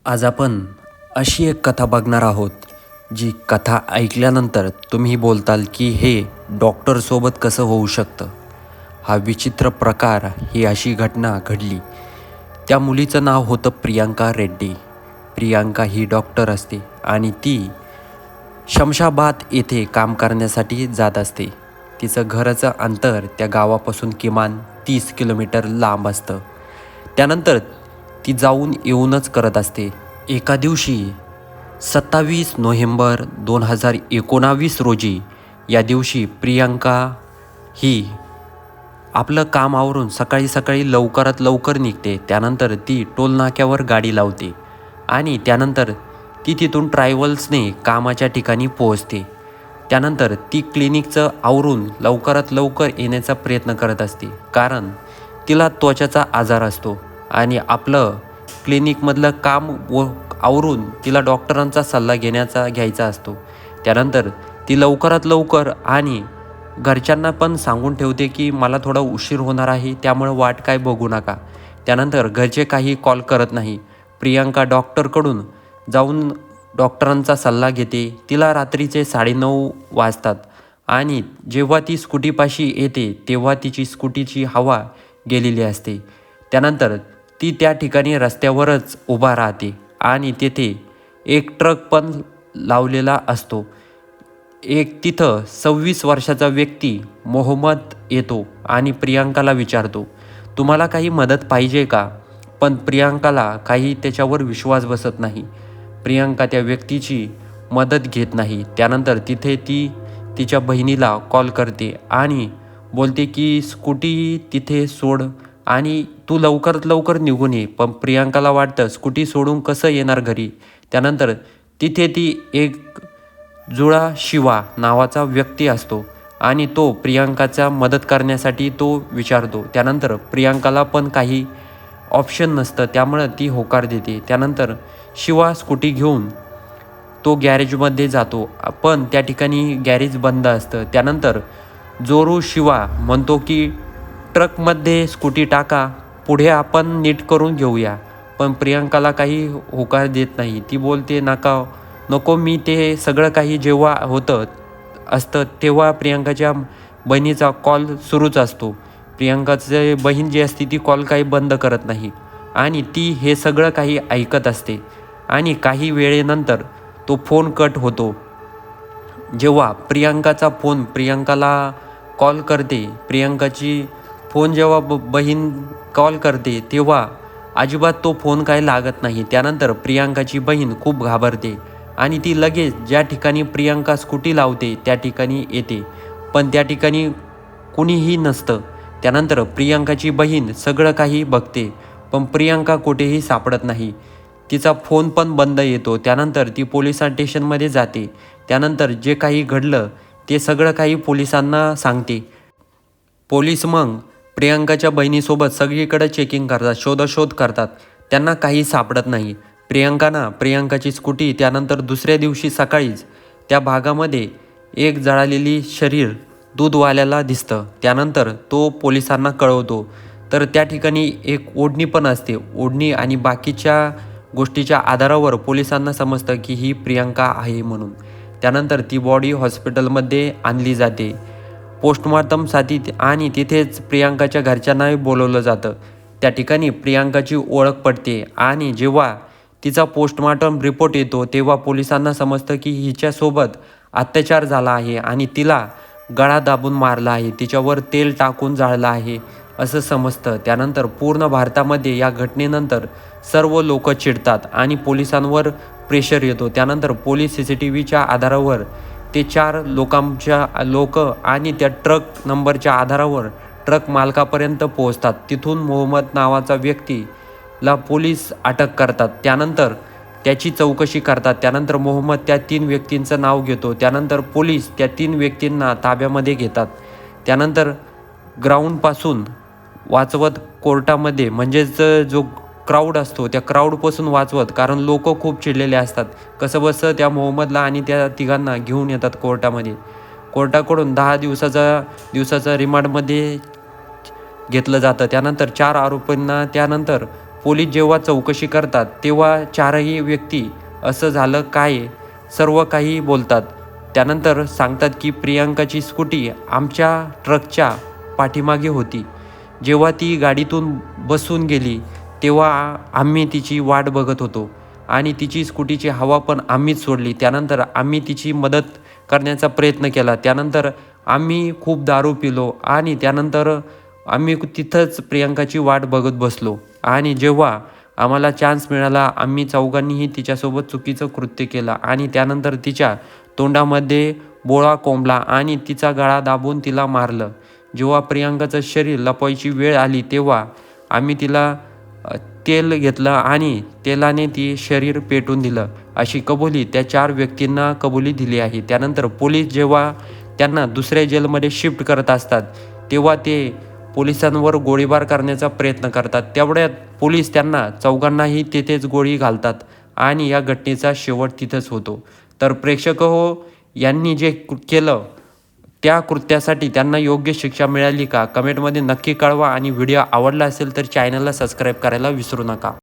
आज आपण अशी एक कथा बघणार आहोत, जी कथा ऐकल्यानंतर तुम्ही बोलताल की हे डॉक्टरसोबत कसं होऊ शकतं. हा विचित्र प्रकार, ही अशी घटना घडली. त्या मुलीचं नाव होतं प्रियांका रेड्डी. प्रियांका ही डॉक्टर असते आणि ती शमशाबाद येथे काम करण्यासाठी जात असते. तिचं घराचं अंतर त्या गावापासून किमान 30 किलोमीटर लांब असतं. त्यानंतर ती जाऊन येऊनच करत असते. एका दिवशी 27 नोव्हेंबर 2019 रोजी या दिवशी प्रियांका ही आपलं काम आवरून सकाळी सकाळी लवकरात लवकर निघते. त्यानंतर ती टोलनाक्यावर गाडी लावते आणि त्यानंतर ती तिथून ट्रॅव्हल्सने कामाच्या ठिकाणी पोहोचते. त्यानंतर ती क्लिनिकचं आवरून लवकरात लवकर येण्याचा प्रयत्न करत असते, कारण तिला त्वचाचा आजार असतो आणि आपलं क्लिनिकमधलं काम आवरून तिला डॉक्टरांचा सल्ला घ्यायचा असतो. त्यानंतर ती लवकरात लवकर आणि घरच्यांना पण सांगून ठेवते की मला थोडा उशीर होणार आहे, त्यामुळे वाट काय बघू नका. त्यानंतर घरचे काही कॉल करत नाही. प्रियांका डॉक्टरकडून जाऊन डॉक्टरांचा सल्ला घेते. तिला रात्रीचे 9:30 वाजतात आणि जेव्हा ती स्कूटीपाशी येते तेव्हा तिची स्कूटीची हवा गेलेली असते. त्यानंतर ती त्या ठिकाणी रस्त्यावरच उभा राहते आणि तेथे एक ट्रक पण लावलेला असतो. एक तिथं 26 वर्षाचा व्यक्ती मोहम्मद येतो आणि प्रियांकाला विचारतो, तुम्हाला काही मदत पाहिजे का? पण प्रियांकाला काही त्याच्यावर विश्वास बसत नाही. प्रियांका त्या व्यक्तीची मदत घेत नाही. त्यानंतर तिथे ती तिच्या बहिणीला कॉल करते आणि बोलते की स्कूटी तिथे सोड आणि तू लवकरात लवकर निघून ये. पण प्रियांकाला वाटतं स्कूटी सोडून कसं येणार घरी. त्यानंतर तिथे ती एक जुळा शिवा नावाचा व्यक्ती असतो आणि तो प्रियांकाचा मदत करण्यासाठी तो विचारतो. त्यानंतर प्रियांकाला पण काही ऑप्शन नसतं, त्यामुळं ती होकार देते. त्यानंतर शिवा स्कूटी घेऊन तो गॅरेजमध्ये जातो, पण त्या ठिकाणी गॅरेज बंद असतं. त्यानंतर जोरू शिवा म्हणतो की ट्रकमध्ये स्कूटी टाका, पुढे आपण नीट करून घेऊया. पण प्रियांकाला काही होकार देत नाही. ती बोलते नको, मी ते सगळं काही जेव्हा असतं तेव्हा प्रियांकाच्या बहिणीचा कॉल सुरूच असतो. प्रियांकाचे बहीण जी असते ती कॉल काही बंद करत नाही आणि ती हे सगळं काही ऐकत असते आणि काही वेळेनंतर तो फोन कट होतो. जेव्हा प्रियांकाचा फोन प्रियांकाला कॉल करते, प्रियांकाची फोन जेव्हा बहीण कॉल करते तेव्हा अजिबात तो फोन काय लागत नाही. त्यानंतर प्रियांकाची बहीण खूप घाबरते आणि ती लगेच ज्या ठिकाणी प्रियांका स्कूटी लावते त्या ठिकाणी येते, पण त्या ठिकाणी कुणीही नसतं. त्यानंतर प्रियांकाची बहीण सगळं काही बघते, पण प्रियांका कुठेही सापडत नाही. तिचा फोन पण बंद येतो. त्यानंतर ती पोलीस स्टेशनमध्ये जाते. त्यानंतर जे काही घडलं ते सगळं काही पोलिसांना सांगते. पोलीस मग प्रियांकाच्या बहिणीसोबत सगळीकडे चेकिंग करतात, शोधाशोध करतात. त्यांना काही सापडत नाही. प्रियांकाची स्कूटी त्यानंतर दुसऱ्या दिवशी सकाळीच त्या भागामध्ये एक जळालेली शरीर दूधवाल्याला दिसतं. त्यानंतर तो पोलिसांना कळवतो. तर त्या ठिकाणी एक ओढणी पण असते. ओढणी आणि बाकीच्या गोष्टीच्या आधारावर पोलिसांना समजतं की ही प्रियांका आहे म्हणून. त्यानंतर ती बॉडी हॉस्पिटलमध्ये आणली जाते पोस्टमॉर्टमसाठी आणि तिथेच प्रियांकाच्या घरच्यांनाही बोलवलं जातं. त्या ठिकाणी प्रियांकाची ओळख पडते आणि जेव्हा तिचा पोस्टमॉर्टम रिपोर्ट येतो तेव्हा पोलिसांना समजतं की हिच्यासोबत अत्याचार झाला आहे आणि तिला गळा दाबून मारला आहे, तिच्यावर तेल टाकून जाळलं आहे असं समजतं. त्यानंतर पूर्ण भारतामध्ये या घटनेनंतर सर्व लोक चिडतात आणि पोलिसांवर प्रेशर येतो. त्यानंतर पोलीस CCTVच्या आधारावर ते 4 लोक आणि त्या ट्रक नंबरच्या आधारावर ट्रक मालकापर्यंत पोहोचतात. तिथून मोहम्मद नावाचा व्यक्तीला पोलीस अटक करतात. त्यानंतर त्याची चौकशी करतात. त्यानंतर मोहम्मद त्या 3 व्यक्तींचं नाव घेतो. त्यानंतर पोलीस त्या 3 व्यक्तींना ताब्यामध्ये घेतात. त्यानंतर ग्राउंडपासून वाचवत कोर्टामध्ये, म्हणजेच जो क्राऊड असतो त्या क्राऊडपासून वाचवत, कारण लोक खूप चिडलेले असतात. कसंबसं त्या मोहम्मदला आणि त्या तिघांना घेऊन येतात कोर्टामध्ये. कोर्टाकडून 10 दिवसाचा रिमांडमध्ये घेतलं जातं. त्यानंतर 4 आरोपींना त्यानंतर पोलीस जेव्हा चौकशी करतात तेव्हा चारही व्यक्ती असं झालं काय सर्व काही बोलतात. त्यानंतर सांगतात की प्रियांकाची स्कूटी आमच्या ट्रकच्या पाठीमागे होती. जेव्हा ती गाडीतून बसून गेली तेव्हा आम्ही तिची वाट बघत होतो आणि तिची स्कूटीची हवा पण आम्हीच सोडली. त्यानंतर आम्ही तिची मदत करण्याचा प्रयत्न केला. त्यानंतर आम्ही खूप दारू पिलो आणि त्यानंतर आम्ही तिथंच प्रियांकाची वाट बघत बसलो आणि जेव्हा आम्हाला चान्स मिळाला आम्ही चौघांनीही तिच्यासोबत चुकीचं कृत्य केलं आणि त्यानंतर तिच्या तोंडामध्ये बोळा कोंबला आणि तिचा गळा दाबून तिला मारलं. जेव्हा प्रियांकाचं शरीर लपवायची वेळ आली तेव्हा आम्ही तिला तेल घेतलं आणि तेलाने ती शरीर पेटून दिलं अशी कबुली त्या 4 व्यक्तींना कबुली दिली आहे. त्यानंतर पोलीस जेव्हा त्यांना दुसऱ्या जेलमध्ये शिफ्ट करत असतात तेव्हा ते पोलिसांवर गोळीबार करण्याचा प्रयत्न करतात. तेवढ्यात पोलीस त्यांना चौघांनाही तेथेच गोळी घालतात आणि या घटनेचा शेवट तिथंच होतो. तर प्रेक्षक हो, यांनी जे केलं त्या कृत्यासाठी त्यांना योग्य शिक्षा मिळाली का? कमेंटमध्ये नक्की कळवा आणि व्हिडिओ आवडला असेल तर चॅनलला सबस्क्राईब करायला विसरू नका.